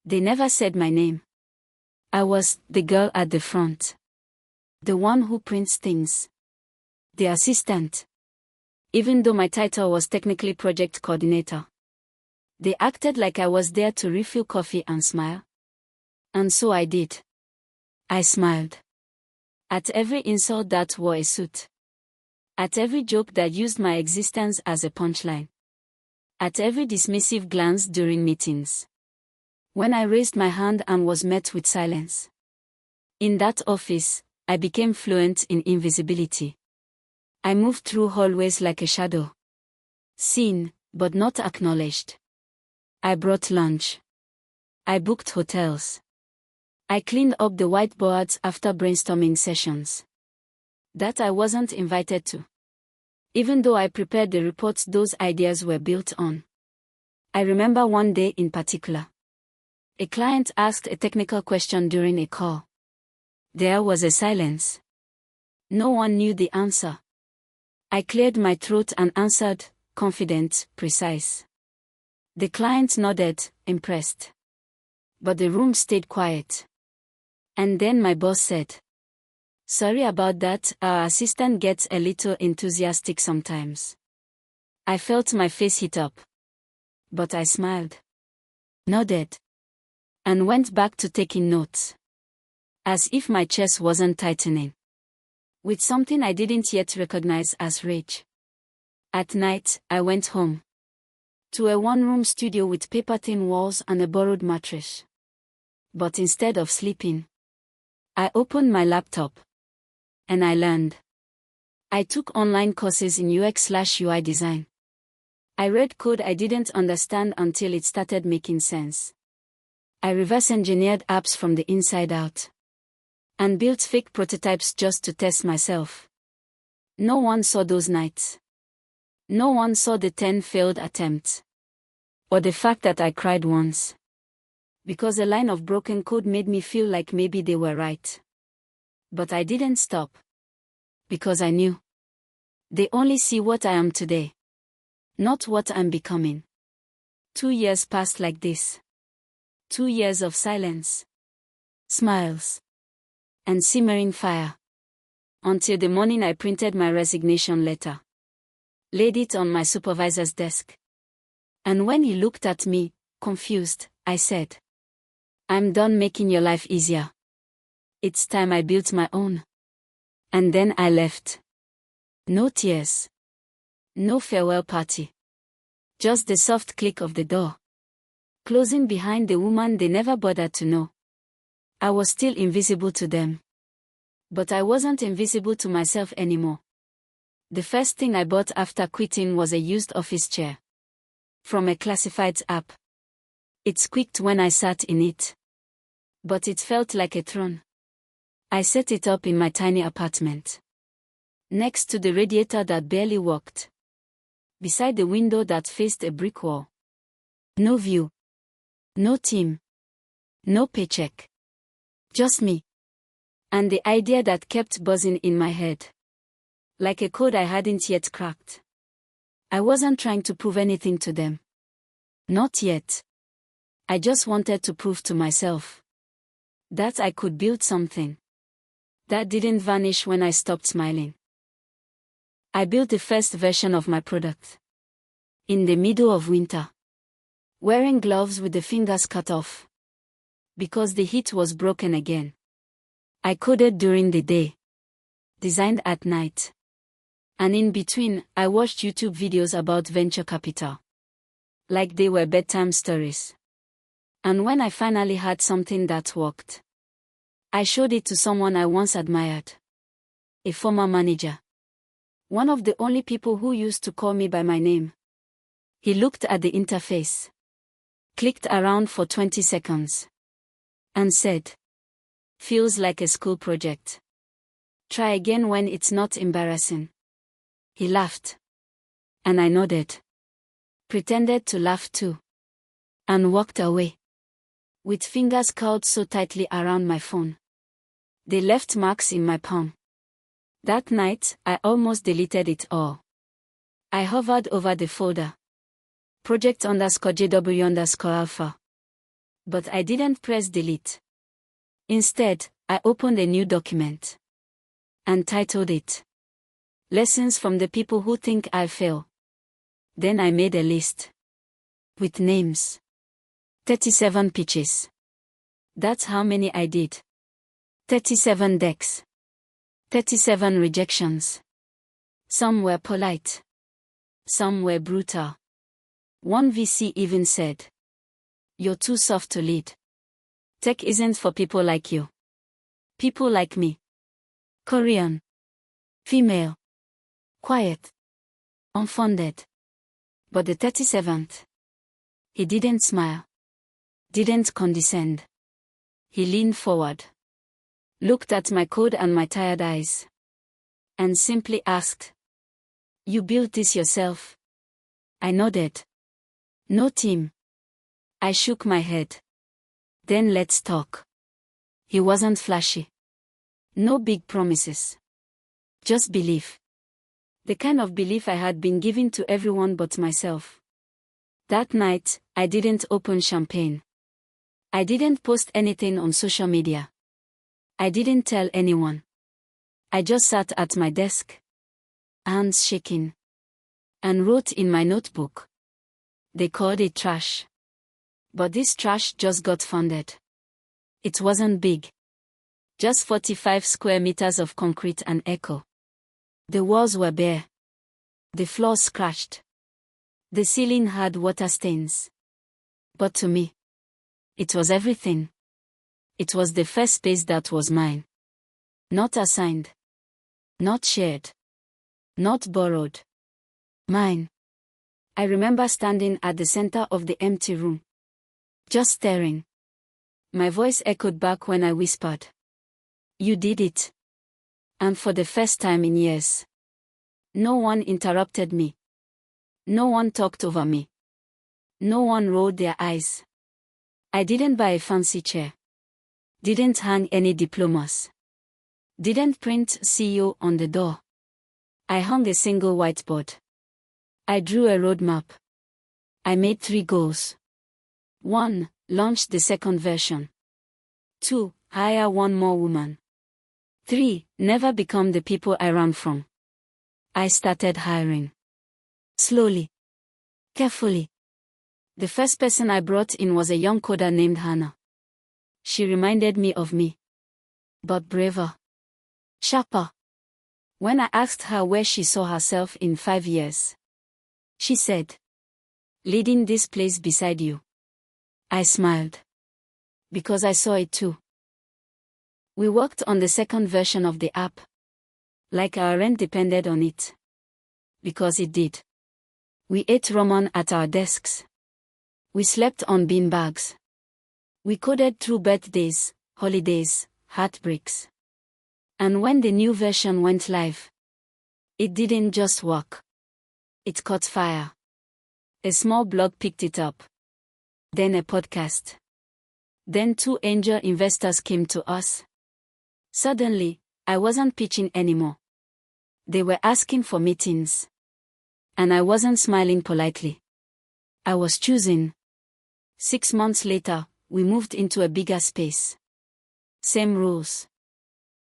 They never said my name. I was the girl at the front. The one who prints things. The assistant. Even though my title was technically project coordinator. They acted like I was there to refill coffee and smile. And so I did. I smiled. At every insult that wore a suit. At every joke that used my existence as a punchline. At every dismissive glance during meetings. When I raised my hand and was met with silence. In that office, I became fluent in invisibility. I moved through hallways like a shadow. Seen, but not acknowledged. I brought lunch. I booked hotels. I cleaned up the whiteboards after brainstorming sessions. That I wasn't invited to. Even though I prepared the reports those ideas were built on. I remember one day in particular. A client asked a technical question during a call. There was a silence. No one knew the answer. I cleared my throat and answered, confident, precise. The client nodded, impressed. But the room stayed quiet. And then my boss said, "Sorry about that, our assistant gets a little enthusiastic sometimes." I felt my face heat up. But I smiled. Nodded. And went back to taking notes. As if my chest wasn't tightening. With something I didn't yet recognize as rage. At night, I went home. To a one-room studio with paper-thin walls and a borrowed mattress. But instead of sleeping, I opened my laptop. And I learned. I took online courses in UX/UI design. I read code I didn't understand until it started making sense. I reverse-engineered apps from the inside out. And built fake prototypes just to test myself. No one saw those nights. No one saw the 10 failed attempts. Or the fact that I cried once. Because a line of broken code made me feel like maybe they were right. But I didn't stop. Because I knew. They only see what I am today. Not what I'm becoming. 2 years passed like this. 2 years of silence. Smiles. And simmering fire. Until the morning I printed my resignation letter. Laid it on my supervisor's desk. And when he looked at me, confused, I said, "I'm done making your life easier. It's time I built my own." And then I left. No tears. No farewell party. Just the soft click of the door. Closing behind the woman they never bothered to know. I was still invisible to them. But I wasn't invisible to myself anymore. The first thing I bought after quitting was a used office chair. From a classifieds app. It squeaked when I sat in it. But it felt like a throne. I set it up in my tiny apartment. Next to the radiator that barely worked. Beside the window that faced a brick wall. No view. No team. No paycheck. Just me. And the idea that kept buzzing in my head. Like a code I hadn't yet cracked. I wasn't trying to prove anything to them. Not yet. I just wanted to prove to myself that I could build something that didn't vanish when I stopped smiling. I built the first version of my product. In the middle of winter. Wearing gloves with the fingers cut off. Because the heat was broken again. I coded during the day. Designed at night. And in between, I watched YouTube videos about venture capital. Like they were bedtime stories. And when I finally had something that worked, I showed it to someone I once admired. A former manager. One of the only people who used to call me by my name. He looked at the interface. Clicked around for 20 seconds. And said, "Feels like a school project. Try again when it's not embarrassing." He laughed. And I nodded. Pretended to laugh too. And walked away. With fingers curled so tightly around my phone. They left marks in my palm. That night, I almost deleted it all. I hovered over the folder. Project_JW_alpha. But I didn't press delete. Instead, I opened a new document and titled it Lessons from the People Who Think I Fail. Then I made a list with names. 37 pitches. That's how many I did. 37 decks. 37 rejections. Some were polite. Some were brutal. One VC even said, "You're too soft to lead. Tech isn't for people like you. People like me. Korean. Female. Quiet. Unfunded." But the 37th. He didn't smile. Didn't condescend. He leaned forward. Looked at my code and my tired eyes. And simply asked, "You built this yourself?" I nodded. "No team." I shook my head. "Then let's talk." He wasn't flashy. No big promises. Just belief. The kind of belief I had been giving to everyone but myself. That night, I didn't open champagne. I didn't post anything on social media. I didn't tell anyone. I just sat at my desk, hands shaking, and wrote in my notebook. They called it trash. But this trash just got funded. It wasn't big. Just 45 square meters of concrete and echo. The walls were bare. The floor scratched. The ceiling had water stains. But to me, it was everything. It was the first space that was mine. Not assigned. Not shared. Not borrowed. Mine. I remember standing at the center of the empty room. Just staring. My voice echoed back when I whispered, "You did it." And for the first time in years, no one interrupted me. No one talked over me. No one rolled their eyes. I didn't buy a fancy chair. Didn't hang any diplomas. Didn't print CEO on the door. I hung a single whiteboard. I drew a roadmap. I made 3 goals. 1. Launch the second version. 2. Hire 1 more woman. 3. Never become the people I ran from. I started hiring. Slowly. Carefully. The first person I brought in was a young coder named Hannah. She reminded me of me. But braver. Sharper. When I asked her where she saw herself in 5 years, she said, "Leading this place beside you." I smiled. Because I saw it too. We worked on the second version of the app. Like our rent depended on it. Because it did. We ate ramen at our desks. We slept on beanbags. We coded through birthdays, holidays, heartbreaks. And when the new version went live, it didn't just work. It caught fire. A small blog picked it up. Then a podcast. Then 2 angel investors came to us. Suddenly, I wasn't pitching anymore. They were asking for meetings. And I wasn't smiling politely. I was choosing. 6 months later, we moved into a bigger space. Same rules.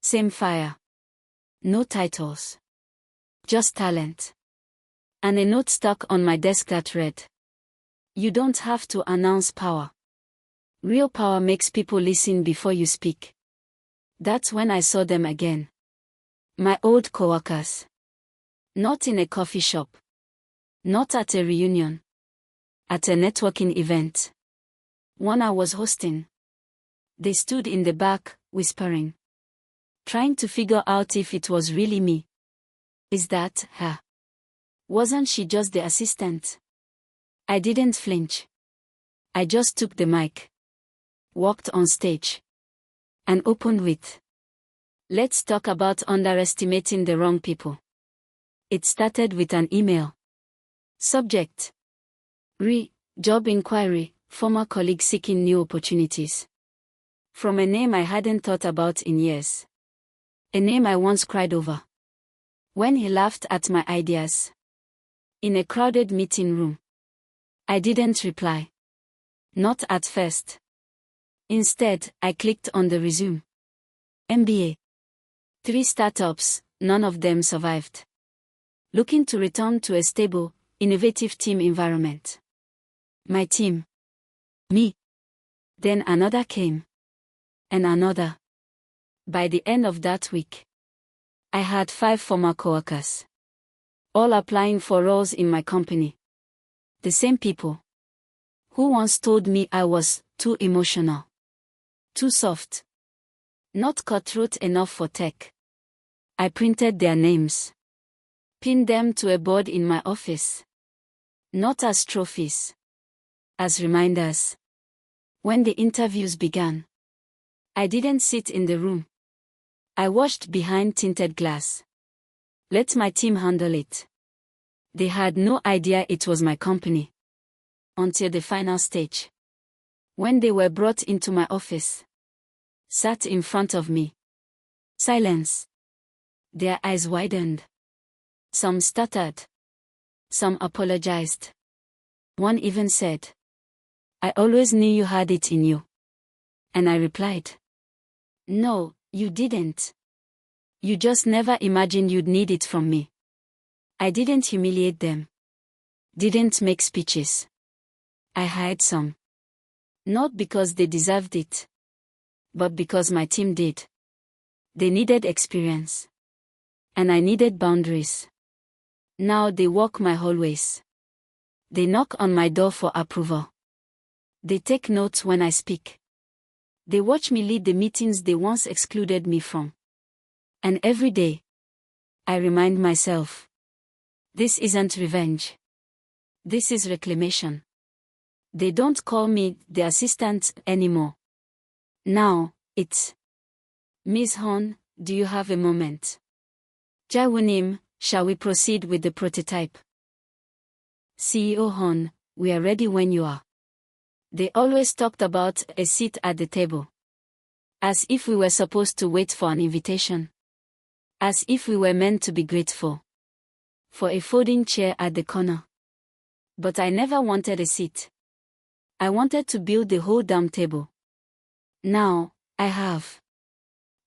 Same fire. No titles. Just talent. And a note stuck on my desk that read, "You don't have to announce power. Real power makes people listen before you speak." That's when I saw them again. My old coworkers. Not in a coffee shop. Not at a reunion. At a networking event. One I was hosting. They stood in the back, whispering. Trying to figure out if it was really me. Is that her? Wasn't she just the assistant? I didn't flinch. I just took the mic. Walked on stage. And opened with, "Let's talk about underestimating the wrong people." It started with an email. Subject. Job inquiry, former colleague seeking new opportunities. From a name I hadn't thought about in years. A name I once cried over. When he laughed at my ideas. In a crowded meeting room. I didn't reply. Not at first. Instead, I clicked on the resume. MBA. 3 startups, none of them survived. Looking to return to a stable, innovative team environment. My team. Me. Then another came. And another. By the end of that week, I had 5 former coworkers. All applying for roles in my company. The same people. Who once told me I was too emotional. Too soft. Not cutthroat enough for tech. I printed their names. Pinned them to a board in my office. Not as trophies. As reminders. When the interviews began, I didn't sit in the room. I watched behind tinted glass. Let my team handle it. They had no idea it was my company. Until the final stage. When they were brought into my office. Sat in front of me. Silence. Their eyes widened. Some stuttered. Some apologized. One even said, "I always knew you had it in you." And I replied, "No, you didn't. You just never imagined you'd need it from me." I didn't humiliate them. Didn't make speeches. I hired some. Not because they deserved it. But because my team did. They needed experience. And I needed boundaries. Now they walk my hallways. They knock on my door for approval. They take notes when I speak. They watch me lead the meetings they once excluded me from. And every day, I remind myself, this isn't revenge. This is reclamation. They don't call me the assistant anymore. Now, it's Ms. Han, do you have a moment? Jiwoo, shall we proceed with the prototype? CEO Han, we are ready when you are. They always talked about a seat at the table. As if we were supposed to wait for an invitation. As if we were meant to be grateful. For a folding chair at the corner. But I never wanted a seat. I wanted to build the whole damn table. Now, I have.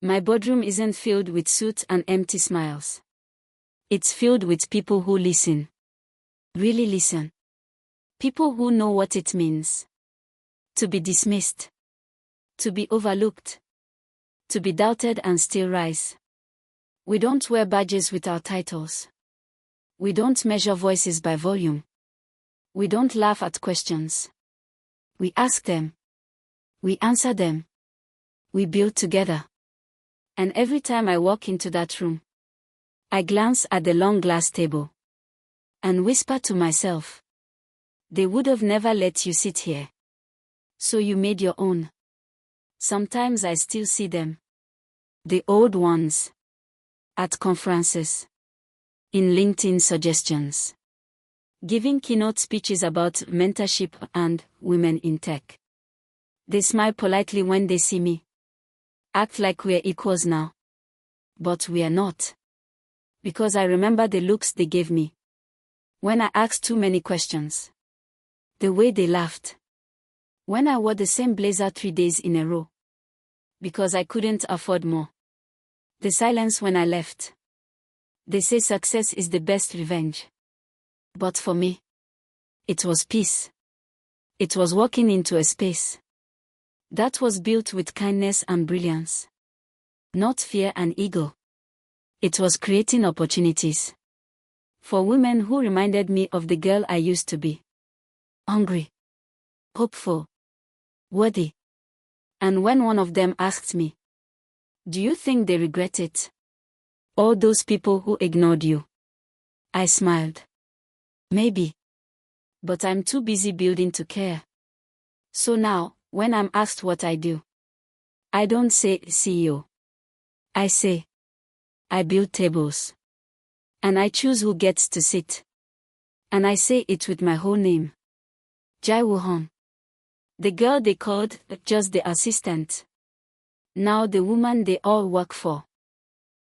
My boardroom isn't filled with suits and empty smiles. It's filled with people who listen. Really listen. People who know what it means. To be dismissed. To be overlooked. To be doubted and still rise. We don't wear badges with our titles. We don't measure voices by volume. We don't laugh at questions. We ask them. We answer them. We build together. And every time I walk into that room, I glance at the long glass table. And whisper to myself. They would have never let you sit here. So you made your own. Sometimes I still see them. The old ones. At conferences. In LinkedIn suggestions. Giving keynote speeches about mentorship and women in tech. They smile politely when they see me. Act like we're equals now. But we are not. Because I remember the looks they gave me. When I asked too many questions. The way they laughed. When I wore the same blazer 3 days in a row. Because I couldn't afford more. The silence when I left. They say success is the best revenge. But for me, it was peace. It was walking into a space that was built with kindness and brilliance. Not fear and ego. It was creating opportunities. For women who reminded me of the girl I used to be. Hungry. Hopeful. Worthy. And when one of them asked me, "Do you think they regret it? All those people who ignored you?" I smiled. Maybe. But I'm too busy building to care. So now, when I'm asked what I do, I don't say CEO. I say, I build tables. And I choose who gets to sit. And I say it with my whole name. Jiwoo Han. The girl they called just the assistant. Now the woman they all work for.